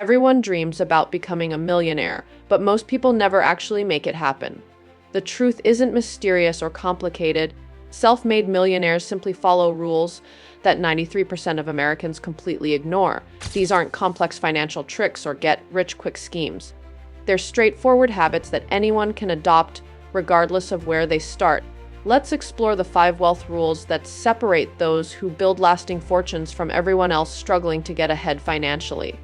Everyone dreams about becoming a millionaire, but most people never actually make it happen. The truth isn't mysterious or complicated. Self-made millionaires simply follow rules that 93% of Americans completely ignore. These aren't complex financial tricks or get-rich-quick schemes. They're straightforward habits that anyone can adopt regardless of where they start. Let's explore the 5 wealth rules that separate those who build lasting fortunes from everyone else struggling to get ahead financially.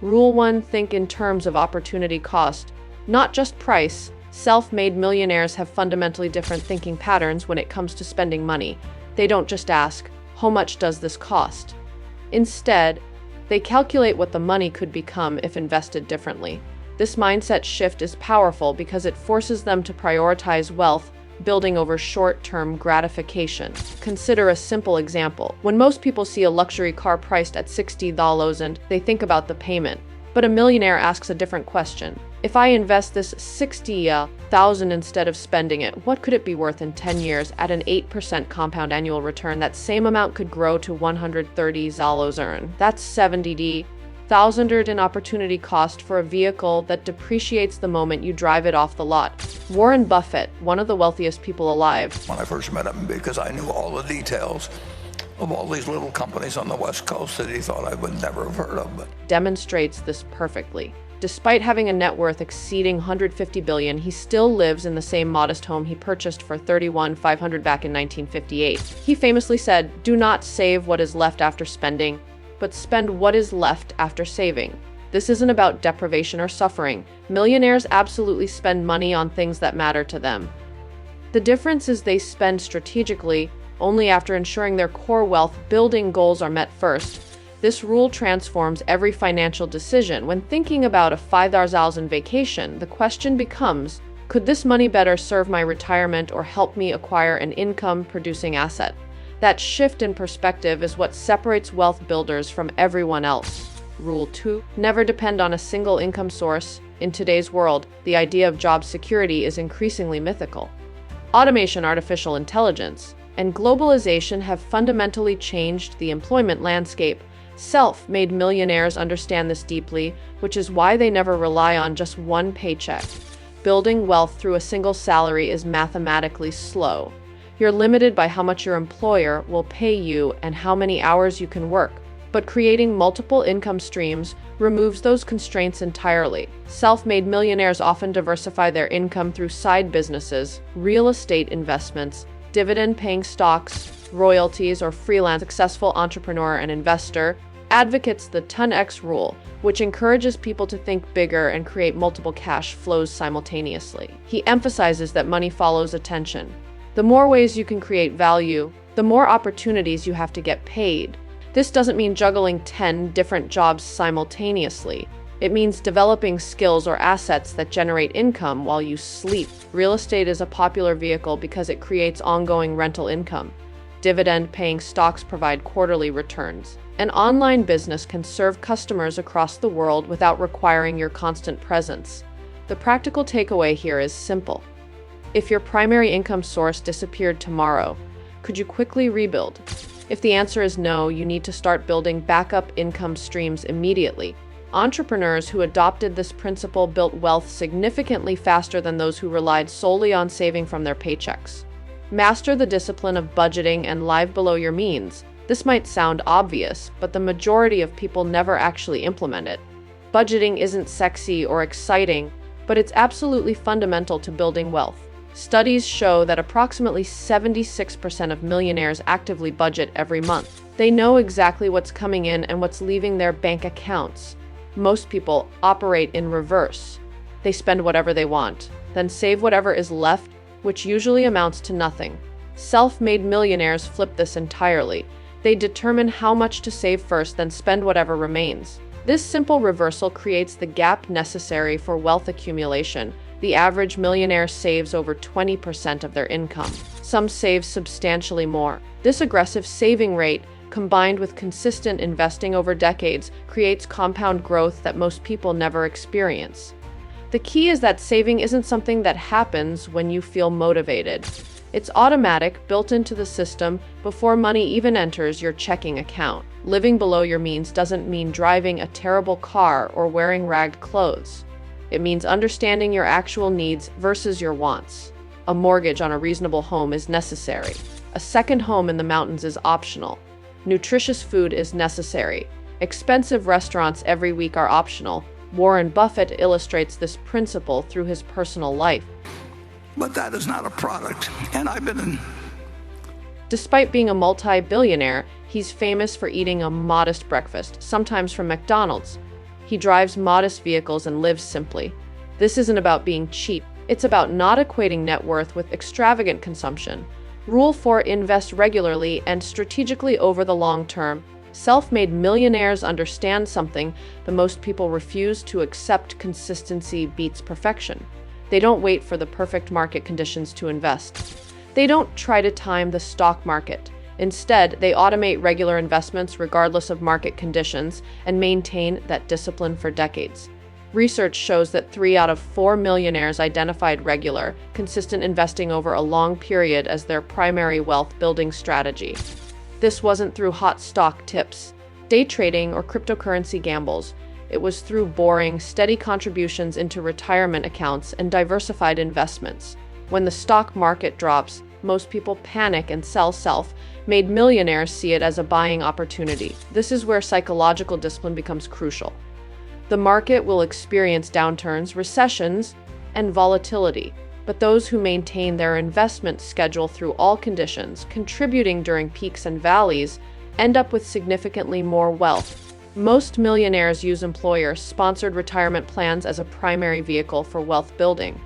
Rule 1: think in terms of opportunity cost, not just price. Self-made millionaires have fundamentally different thinking patterns when it comes to spending money. They don't just ask, "How much does this cost?" Instead, they calculate what the money could become if invested differently. This mindset shift is powerful because it forces them to prioritize wealth building over short-term gratification. Consider a simple example. When most people see a luxury car priced at $60 and they think about the payment, but a millionaire asks a different question. If I invest this $60,000 instead of spending it, what could it be worth in 10 years at an 8% compound annual return? That same amount could grow to $130 earn. That's $70,000 in opportunity cost for a vehicle that depreciates the moment you drive it off the lot. Warren Buffett, one of the wealthiest people alive. When I first met him, because I knew all the details of all these little companies on the West Coast that he thought I would never have heard of. Demonstrates this perfectly. Despite having a net worth exceeding $150 billion, he still lives in the same modest home he purchased for $31,500 back in 1958. He famously said, "Do not save what is left after spending, but spend what is left after saving." This isn't about deprivation or suffering. Millionaires absolutely spend money on things that matter to them. The difference is they spend strategically, only after ensuring their core wealth building goals are met first. This rule transforms every financial decision. When thinking about a $5,000 vacation, the question becomes, could this money better serve my retirement or help me acquire an income-producing asset? That shift in perspective is what separates wealth builders from everyone else. Rule 2: never depend on a single income source. In today's world, the idea of job security is increasingly mythical. Automation, artificial intelligence, and globalization have fundamentally changed the employment landscape. Self-made millionaires understand this deeply, which is why they never rely on just one paycheck. Building wealth through a single salary is mathematically slow. You're limited by how much your employer will pay you and how many hours you can work. But creating multiple income streams removes those constraints entirely. Self-made millionaires often diversify their income through side businesses, real estate investments, dividend-paying stocks, royalties, or freelance. Successful entrepreneur and investor advocates the 10x rule, which encourages people to think bigger and create multiple cash flows simultaneously. He emphasizes that money follows attention. The more ways you can create value, the more opportunities you have to get paid. This doesn't mean juggling 10 different jobs simultaneously. It means developing skills or assets that generate income while you sleep. Real estate is a popular vehicle because it creates ongoing rental income. Dividend-paying stocks provide quarterly returns. An online business can serve customers across the world without requiring your constant presence. The practical takeaway here is simple. If your primary income source disappeared tomorrow, could you quickly rebuild? If the answer is no, you need to start building backup income streams immediately. Entrepreneurs who adopted this principle built wealth significantly faster than those who relied solely on saving from their paychecks. Master the discipline of budgeting and live below your means. This might sound obvious, but the majority of people never actually implement it. Budgeting isn't sexy or exciting, but it's absolutely fundamental to building wealth. Studies show that approximately 76% of millionaires actively budget every month. They know exactly what's coming in and what's leaving their bank accounts. Most people operate in reverse. They spend whatever they want, then save whatever is left, which usually amounts to nothing. Self-made millionaires flip this entirely. They determine how much to save first, then spend whatever remains. This simple reversal creates the gap necessary for wealth accumulation. The average millionaire saves over 20% of their income. Some save substantially more. This aggressive saving rate, combined with consistent investing over decades, creates compound growth that most people never experience. The key is that saving isn't something that happens when you feel motivated. It's automatic, built into the system before money even enters your checking account. Living below your means doesn't mean driving a terrible car or wearing ragged clothes. It means understanding your actual needs versus your wants. A mortgage on a reasonable home is necessary. A second home in the mountains is optional. Nutritious food is necessary. Expensive restaurants every week are optional. Warren Buffett illustrates this principle through his personal life. But that is not a product. And I've been in. Despite being a multi-billionaire, he's famous for eating a modest breakfast, sometimes from McDonald's. He drives modest vehicles and lives simply. This isn't about being cheap. It's about not equating net worth with extravagant consumption. Rule 4: invest regularly and strategically over the long term. Self-made millionaires understand something that most people refuse to accept: consistency beats perfection. They don't wait for the perfect market conditions to invest. They don't try to time the stock market. Instead, they automate regular investments regardless of market conditions and maintain that discipline for decades. Research shows that 3 out of 4 millionaires identified regular, consistent investing over a long period as their primary wealth-building strategy. This wasn't through hot stock tips, day trading, or cryptocurrency gambles. It was through boring, steady contributions into retirement accounts and diversified investments. When the stock market drops, most people panic and sell. Self-made millionaires see it as a buying opportunity. This is where psychological discipline becomes crucial. The market will experience downturns, recessions, and volatility, but those who maintain their investment schedule through all conditions, contributing during peaks and valleys, end up with significantly more wealth. Most millionaires use employer-sponsored retirement plans as a primary vehicle for wealth building.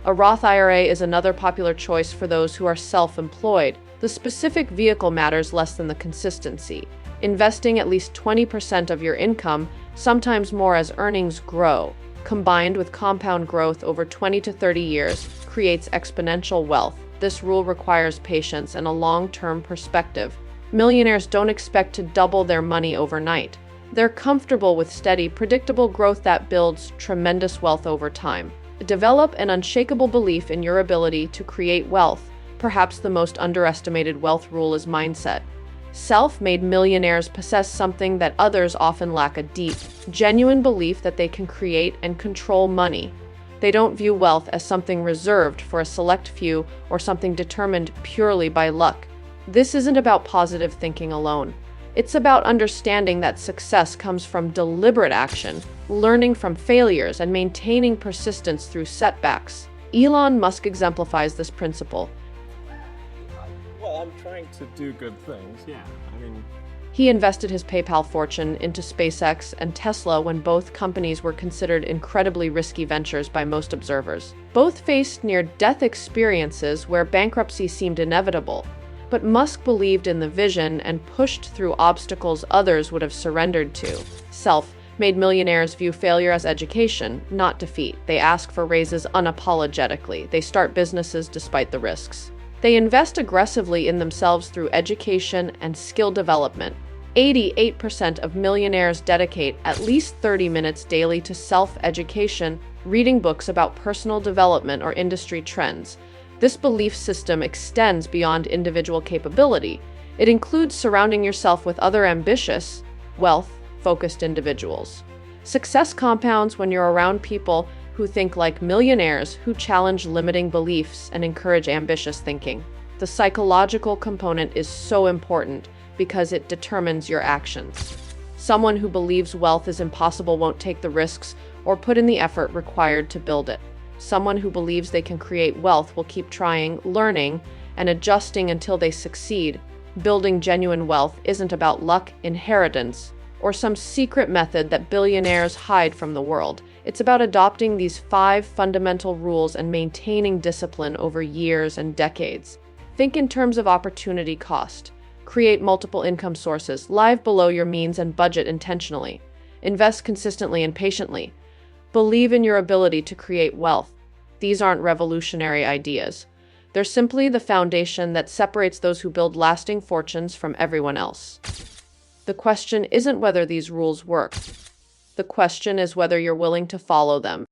A Roth IRA is another popular choice for those who are self-employed. The specific vehicle matters less than the consistency. Investing at least 20% of your income, sometimes more as earnings grow, combined with compound growth over 20 to 30 years, creates exponential wealth. This rule requires patience and a long-term perspective. Millionaires don't expect to double their money overnight. They're comfortable with steady, predictable growth that builds tremendous wealth over time. Develop an unshakable belief in your ability to create wealth. Perhaps the most underestimated wealth rule is mindset. Self-made millionaires possess something that others often lack: a deep, genuine belief that they can create and control money. They don't view wealth as something reserved for a select few or something determined purely by luck. This isn't about positive thinking alone. It's about understanding that success comes from deliberate action, learning from failures, and maintaining persistence through setbacks. Elon Musk exemplifies this principle. Well, I'm trying to do good things, yeah. He invested his PayPal fortune into SpaceX and Tesla when both companies were considered incredibly risky ventures by most observers. Both faced near-death experiences where bankruptcy seemed inevitable. But Musk believed in the vision and pushed through obstacles others would have surrendered to. Self-made millionaires view failure as education, not defeat. They ask for raises unapologetically. They start businesses despite the risks. They invest aggressively in themselves through education and skill development. 88% of millionaires dedicate at least 30 minutes daily to self-education, reading books about personal development or industry trends. This belief system extends beyond individual capability. It includes surrounding yourself with other ambitious, wealth-focused individuals. Success compounds when you're around people who think like millionaires, who challenge limiting beliefs and encourage ambitious thinking. The psychological component is so important because it determines your actions. Someone who believes wealth is impossible won't take the risks or put in the effort required to build it. Someone who believes they can create wealth will keep trying, learning, and adjusting until they succeed. Building genuine wealth isn't about luck, inheritance, or some secret method that billionaires hide from the world. It's about adopting these 5 fundamental rules and maintaining discipline over years and decades. Think in terms of opportunity cost. Create multiple income sources, live below your means, and budget intentionally. Invest consistently and patiently. Believe in your ability to create wealth. These aren't revolutionary ideas. They're simply the foundation that separates those who build lasting fortunes from everyone else. The question isn't whether these rules work. The question is whether you're willing to follow them.